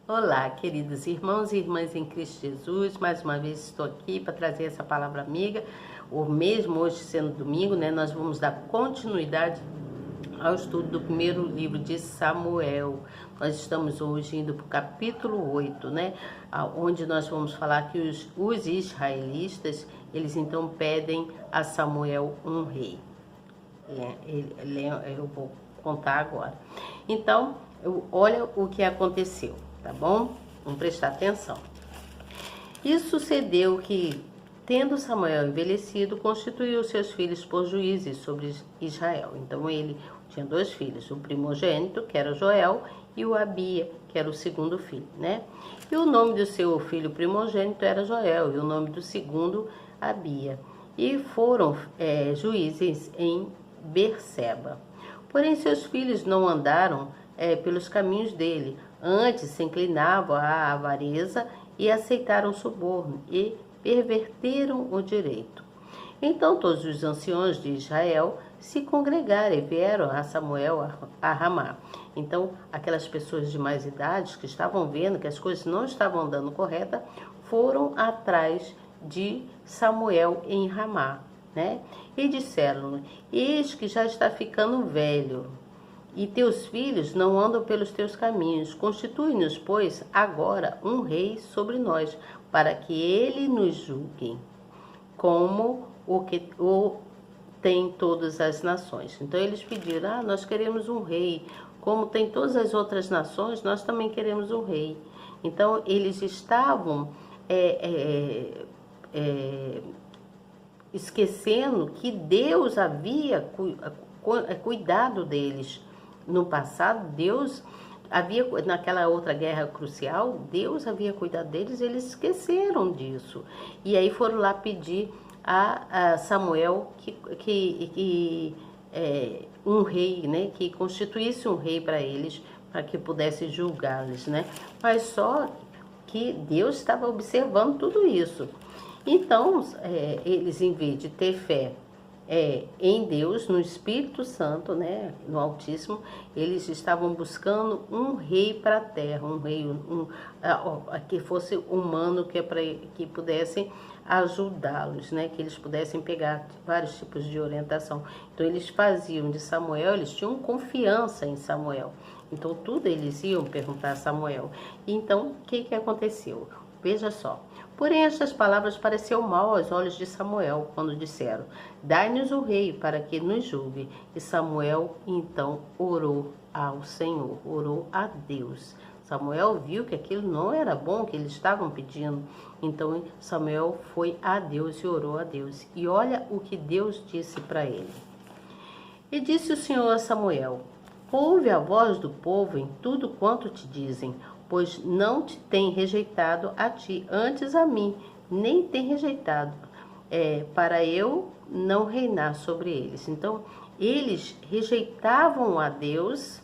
Olá, queridos irmãos e irmãs em Cristo Jesus. Mais uma vez estou aqui para trazer essa palavra amiga. O mesmo hoje sendo domingo, né? Nós vamos dar continuidade ao estudo do primeiro livro de Samuel. Nós estamos hoje indo para o capítulo 8, né? Onde nós vamos falar que os israelitas, eles então pedem a Samuel um rei. Eu vou contar agora. Então, olha o que aconteceu. Tá bom? Vamos prestar atenção. E sucedeu que, tendo Samuel envelhecido, constituiu seus filhos por juízes sobre Israel. Então ele tinha 2 filhos, o primogênito, que era Joel, e o Abia, que era o segundo filho, né? E o nome do seu filho primogênito era Joel, e o nome do segundo, Abia. E foram juízes em Berseba. Porém, seus filhos não andaram pelos caminhos dele. Antes se inclinavam à avareza e aceitaram suborno e perverteram o direito. Então todos os anciões de Israel se congregaram e vieram a Samuel a Ramá. Então aquelas pessoas de mais idade que estavam vendo que as coisas não estavam andando correta, foram atrás de Samuel em Ramá, né? E disseram: eis que já está ficando velho, e teus filhos não andam pelos teus caminhos. Constitui-nos, pois, agora um rei sobre nós, para que ele nos julgue, como o tem todas as nações. Então eles pediram: nós queremos um rei, como tem todas as outras nações, nós também queremos um rei. Então eles estavam esquecendo que Deus havia cuidado deles. No passado, Deus havia, naquela outra guerra crucial, Deus havia cuidado deles, eles esqueceram disso. E aí foram lá pedir a Samuel que um rei, né, que constituísse um rei para eles, para que pudesse julgá-los, né? Mas só que Deus estava observando tudo isso. Então, eles, em vez de ter fé em Deus, no Espírito Santo, né, no Altíssimo, eles estavam buscando um rei para a terra, um rei que fosse humano, que pudessem ajudá-los, né, que eles pudessem pegar vários tipos de orientação. Então eles faziam de Samuel, eles tinham confiança em Samuel. Então tudo eles iam perguntar a Samuel. Então o que aconteceu? Veja só. Porém, estas palavras pareciam mal aos olhos de Samuel, quando disseram: dai-nos o rei para que nos julgue. E Samuel, então, orou ao Senhor, orou a Deus. Samuel viu que aquilo não era bom que eles estavam pedindo. Então, Samuel foi a Deus e orou a Deus. E olha o que Deus disse para ele. E disse o Senhor a Samuel: ouve a voz do povo em tudo quanto te dizem, pois não te tem rejeitado a ti, antes a mim, nem tem rejeitado, para eu não reinar sobre eles. Então, eles rejeitavam a Deus,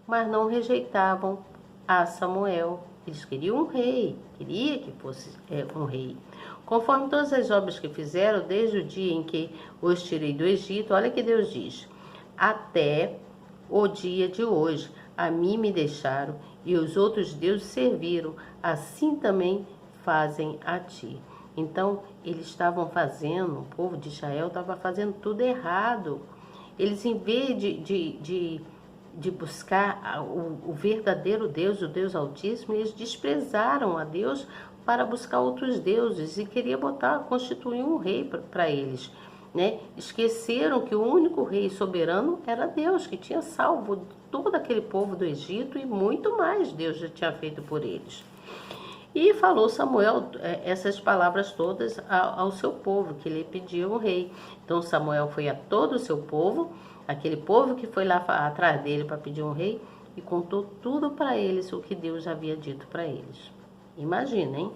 mas não rejeitavam a Samuel. Eles queriam um rei, queria que fosse um rei. Conforme todas as obras que fizeram, desde o dia em que os tirei do Egito, olha que Deus diz: até o dia de hoje, a mim me deixaram, e os outros deuses serviram, assim também fazem a ti. Então, eles estavam fazendo, o povo de Israel estava fazendo tudo errado. Eles, em vez de buscar o verdadeiro Deus, o Deus Altíssimo, eles desprezaram a Deus para buscar outros deuses e queria constituir um rei para eles, né? Esqueceram que o único rei soberano era Deus, que tinha salvo todo aquele povo do Egito e muito mais Deus já tinha feito por eles. E falou Samuel essas palavras todas ao seu povo, que ele pedia um rei. Então Samuel foi a todo o seu povo, aquele povo que foi lá atrás dele para pedir um rei, e contou tudo para eles o que Deus havia dito para eles. Imagina, hein?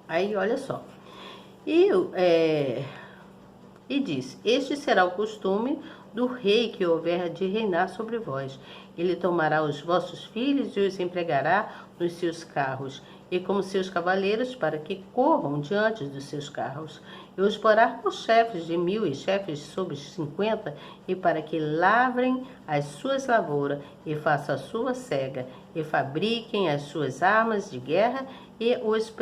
Aí olha só. E disse: este será o costume do rei que houver de reinar sobre vós. Ele tomará os vossos filhos e os empregará nos seus carros, e como seus cavaleiros, para que corram diante dos seus carros. E os porá por chefes de 1000 e chefes sobre 50, e para que lavrem as suas lavouras, e façam a sua cega, e fabriquem as suas armas de guerra e os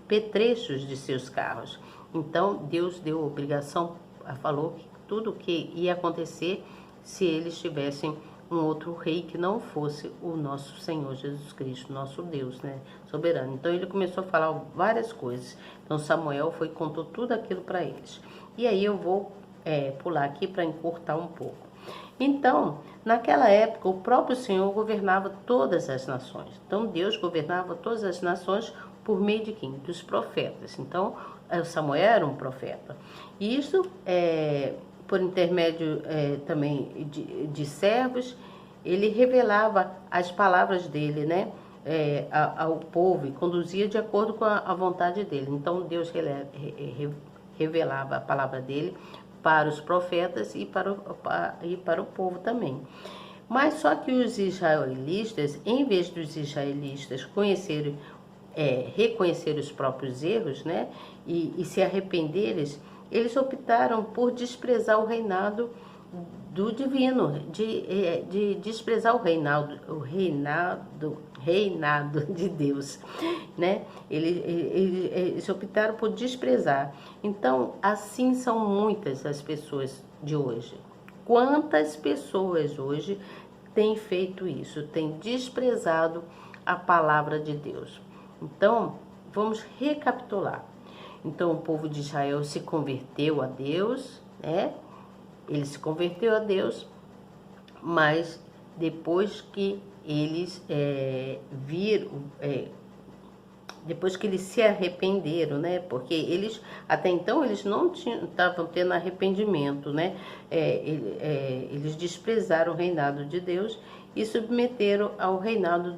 petrechos de seus carros. Então Deus deu obrigação, falou que tudo o que ia acontecer se eles tivessem um outro rei que não fosse o nosso Senhor Jesus Cristo, nosso Deus, né, soberano. Então ele começou a falar várias coisas. Então Samuel contou tudo aquilo para eles. E aí eu vou pular aqui para encurtar um pouco. Então, naquela época, o próprio Senhor governava todas as nações. Então Deus governava todas as nações por meio de quem? Dos profetas. Então Samuel era um profeta. E isso por intermédio também de servos, ele revelava as palavras dele, né, ao povo e conduzia de acordo com a vontade dele. Então Deus revelava a palavra dele para os profetas e para o povo também. Mas só que os israelitas, em vez dos israelitas reconhecer os próprios erros, né, e se arrependerem, eles optaram por desprezar o reinado do divino, de desprezar o reinado de Deus, né? Eles optaram por desprezar. Então, assim são muitas as pessoas de hoje. Quantas pessoas hoje têm feito isso, têm desprezado a palavra de Deus? Então, vamos recapitular. Então, o povo de Israel se converteu a Deus, né? Ele se converteu a Deus, mas depois que eles depois que eles se arrependeram, né? Porque eles, até então, eles não estavam tendo arrependimento, né? Eles desprezaram o reinado de Deus e submeteram ao reinado,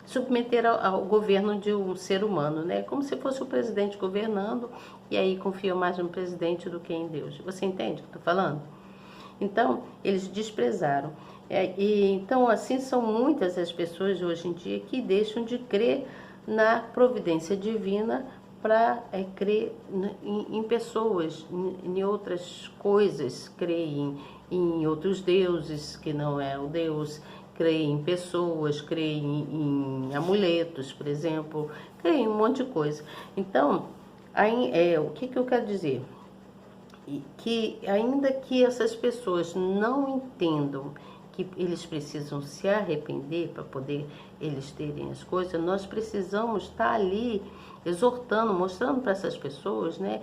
submeter ao governo de um ser humano, né? Como se fosse o presidente governando, e aí confiam mais no presidente do que em Deus. Você entende o que eu estou falando? Então, eles desprezaram. Então, assim são muitas as pessoas hoje em dia que deixam de crer na providência divina para crer em pessoas, em outras coisas, crer em outros deuses que não é o Deus, crer em pessoas, crer em amuletos, por exemplo, crer em um monte de coisa. Então, o que eu quero dizer? Que ainda que essas pessoas não entendam que eles precisam se arrepender para poder eles terem as coisas, nós precisamos estar ali exortando, mostrando para essas pessoas, né,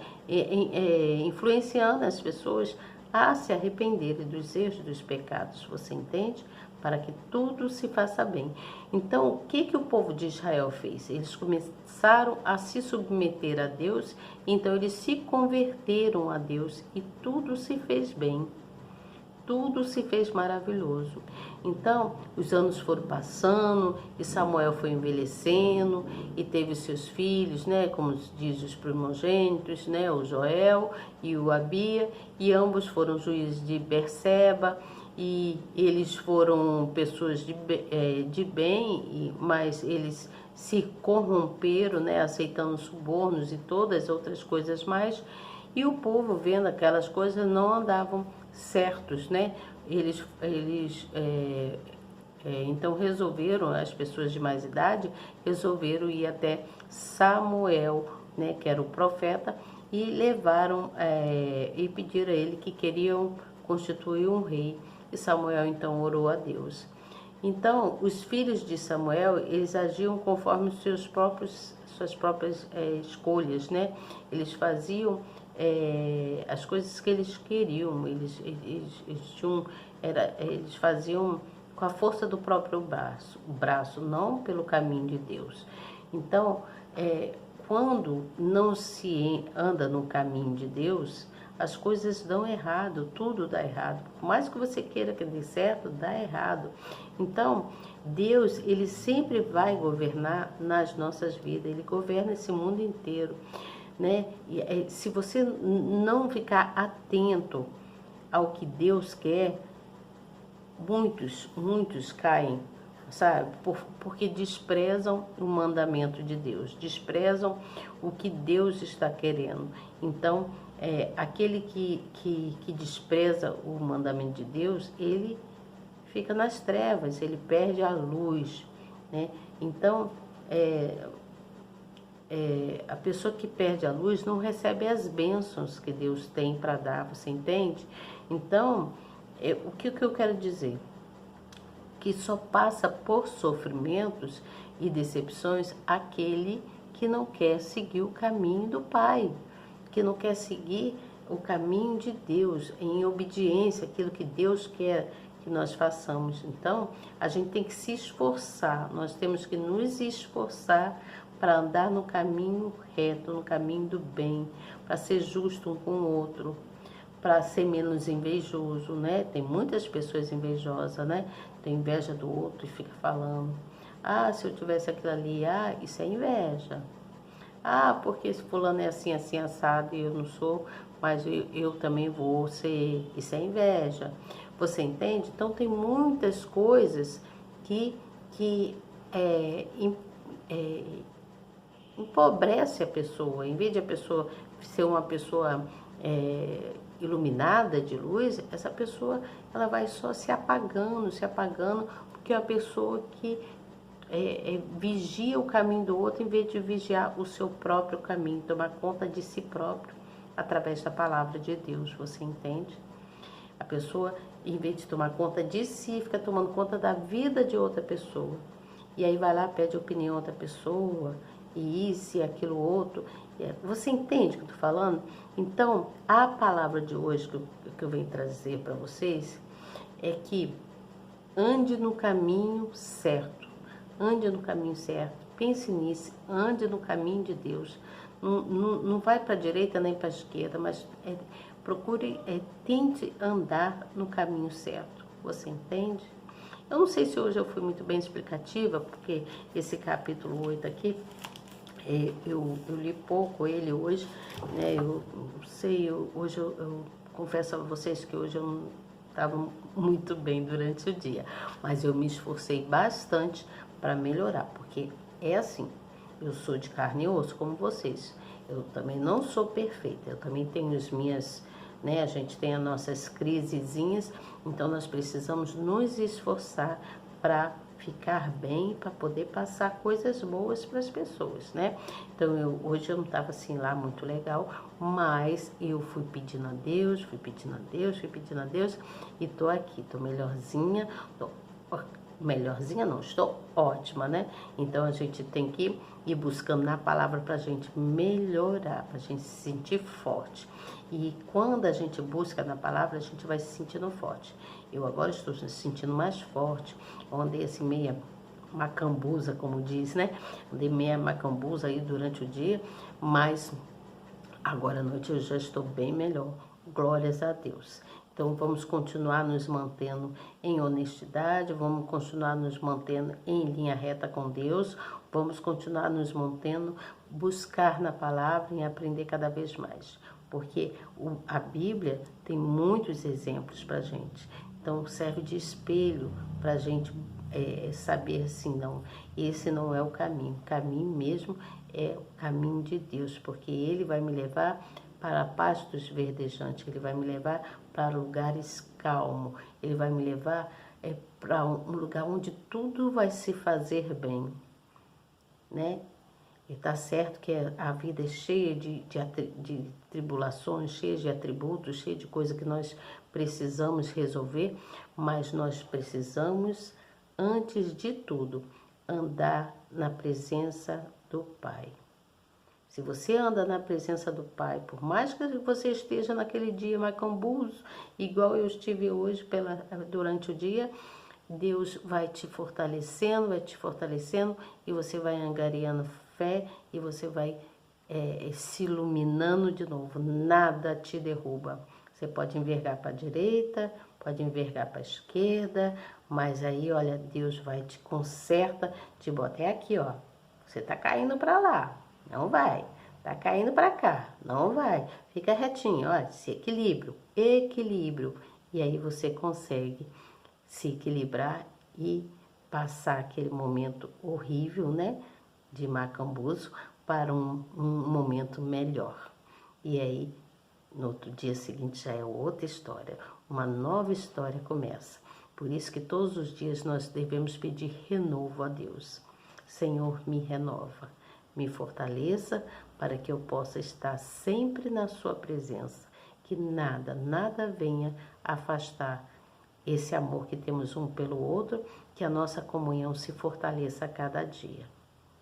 influenciando as pessoas a se arrependerem dos erros, dos pecados, você entende? Para que tudo se faça bem. Então, o que o povo de Israel fez? Eles começaram a se submeter a Deus, então eles se converteram a Deus e tudo se fez bem. Tudo se fez maravilhoso. Então, os anos foram passando e Samuel foi envelhecendo e teve seus filhos, né, como diz os primogênitos, né, o Joel e o Abia, e ambos foram juízes de Berseba, e eles foram pessoas de bem, mas eles se corromperam, né, aceitando subornos e todas as outras coisas mais, e o povo, vendo aquelas coisas, não andavam certos, né? Então resolveram, as pessoas de mais idade resolveram ir até Samuel, né, que era o profeta, e levaram e pediram a ele que queriam constituir um rei. E Samuel então orou a Deus. Então os filhos de Samuel, eles agiam conforme suas próprias escolhas, né? Eles faziam as coisas que eles queriam, eles faziam com a força do próprio braço, não pelo caminho de Deus. Então, quando não se anda no caminho de Deus, as coisas dão errado, tudo dá errado. Por mais que você queira que dê certo, dá errado. Então, Deus, ele sempre vai governar nas nossas vidas, ele governa esse mundo inteiro, né? E se você não ficar atento ao que Deus quer, muitos caem sabe? Porque desprezam o mandamento de Deus, desprezam o que Deus está querendo. Então, aquele que despreza o mandamento de Deus, ele fica nas trevas, ele perde a luz, né? Então, a pessoa que perde a luz não recebe as bênçãos que Deus tem para dar, você entende? Então, o que eu quero dizer? Que só passa por sofrimentos e decepções aquele que não quer seguir o caminho do Pai, que não quer seguir o caminho de Deus, em obediência àquilo que Deus quer que nós façamos. Então, a gente tem que se esforçar, nós temos que nos esforçar para andar no caminho reto, no caminho do bem, para ser justo um com o outro, para ser menos invejoso, né? Tem muitas pessoas invejosas, né? Tem inveja do outro e fica falando: ah, se eu tivesse aquilo ali, ah, isso é inveja. Ah, porque esse fulano é assim, assim, assado e eu não sou, mas eu também vou ser. Isso é inveja. Você entende? Então tem muitas coisas que empobrece a pessoa. Em vez de a pessoa ser uma pessoa iluminada de luz, essa pessoa ela vai só se apagando, porque é uma pessoa que vigia o caminho do outro em vez de vigiar o seu próprio caminho, tomar conta de si próprio através da palavra de Deus, você entende? A pessoa, em vez de tomar conta de si, fica tomando conta da vida de outra pessoa. E aí vai lá, pede opinião a outra pessoa, e isso e aquilo outro. Você entende o que eu estou falando? Então, a palavra de hoje que eu venho trazer para vocês é que ande no caminho certo. Ande no caminho certo. Pense nisso. Ande no caminho de Deus. Não vai para a direita nem para a esquerda, mas procure, tente andar no caminho certo. Você entende? Eu não sei se hoje eu fui muito bem explicativa, porque esse capítulo 8 aqui, eu li pouco ele hoje, né? Eu sei, hoje eu confesso a vocês que hoje eu não estava muito bem durante o dia, mas eu me esforcei bastante para melhorar, porque é assim, eu sou de carne e osso como vocês, eu também não sou perfeita, eu também tenho as minhas, né? A gente tem as nossas crisezinhas, então nós precisamos nos esforçar para ficar bem, para poder passar coisas boas para as pessoas, né? Então hoje eu não estava assim lá muito legal, mas eu fui pedindo a Deus, e tô aqui, tô melhorzinha, melhorzinha não, estou ótima, né? Então a gente tem que ir buscando na palavra para a gente melhorar, para a gente se sentir forte. E quando a gente busca na palavra, a gente vai se sentindo forte. Eu agora estou se sentindo mais forte, eu andei assim meia macambuza, como diz, né? Andei meia macambuza aí durante o dia, mas agora à noite eu já estou bem melhor, glórias a Deus. Então vamos continuar nos mantendo em honestidade, vamos continuar nos mantendo em linha reta com Deus, vamos continuar nos mantendo, buscar na palavra e aprender cada vez mais. Porque a Bíblia tem muitos exemplos para a gente. Então serve de espelho para a gente saber assim, não, esse não é o caminho. O caminho mesmo é o caminho de Deus, porque Ele vai me levar para pastos verdejantes, Ele vai me levar para lugares calmos, Ele vai me levar para um lugar onde tudo vai se fazer bem, né? E tá certo que a vida é cheia de tribulações, cheia de atributos, cheia de coisas que nós precisamos resolver, mas nós precisamos, antes de tudo, andar na presença do Pai. Se você anda na presença do Pai, por mais que você esteja naquele dia macambuzo, igual eu estive hoje durante o dia, Deus vai te fortalecendo e você vai angariando fé e você vai se iluminando de novo. Nada te derruba. Você pode envergar para a direita, pode envergar para a esquerda, mas aí, olha, Deus vai te conserta, te bota. É aqui, ó. Você tá caindo para lá, não vai. Tá caindo para cá, não vai. Fica retinho, ó, esse equilíbrio. E aí você consegue se equilibrar e passar aquele momento horrível, né, de Macambuço, para um momento melhor. E aí, no outro dia seguinte já é outra história, uma nova história começa. Por isso que todos os dias nós devemos pedir renovo a Deus. Senhor, me renova, me fortaleça para que eu possa estar sempre na sua presença. Que nada, nada venha afastar esse amor que temos um pelo outro, que a nossa comunhão se fortaleça a cada dia.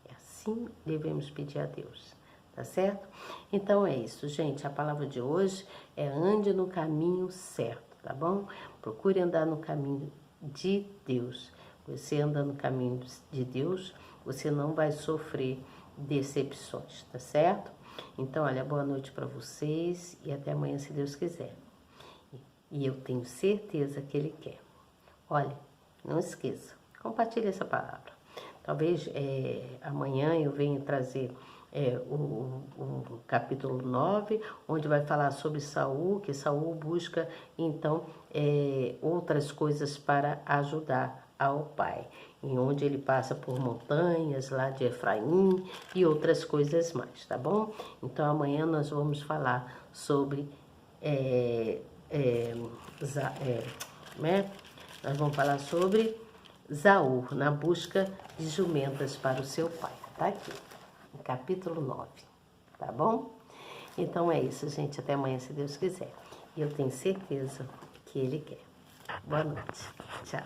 E assim devemos pedir a Deus, tá certo? Então é isso, gente. A palavra de hoje é ande no caminho certo, tá bom? Procure andar no caminho de Deus. Você anda no caminho de Deus, você não vai sofrer decepções, tá certo? Então, olha, boa noite para vocês e até amanhã, se Deus quiser. E eu tenho certeza que Ele quer. Olha, não esqueça, compartilhe essa palavra. Talvez amanhã eu venha trazer o capítulo 9, onde vai falar sobre Saul, que Saul busca, então, outras coisas para ajudar ao pai, em onde ele passa por montanhas lá de Efraim e outras coisas mais, tá bom? Então amanhã nós vamos falar sobre nós vamos falar sobre Saul na busca de jumentas para o seu pai. Tá aqui, no capítulo 9, tá bom? Então é isso, gente, até amanhã, se Deus quiser. E eu tenho certeza que Ele quer. Boa noite, tchau.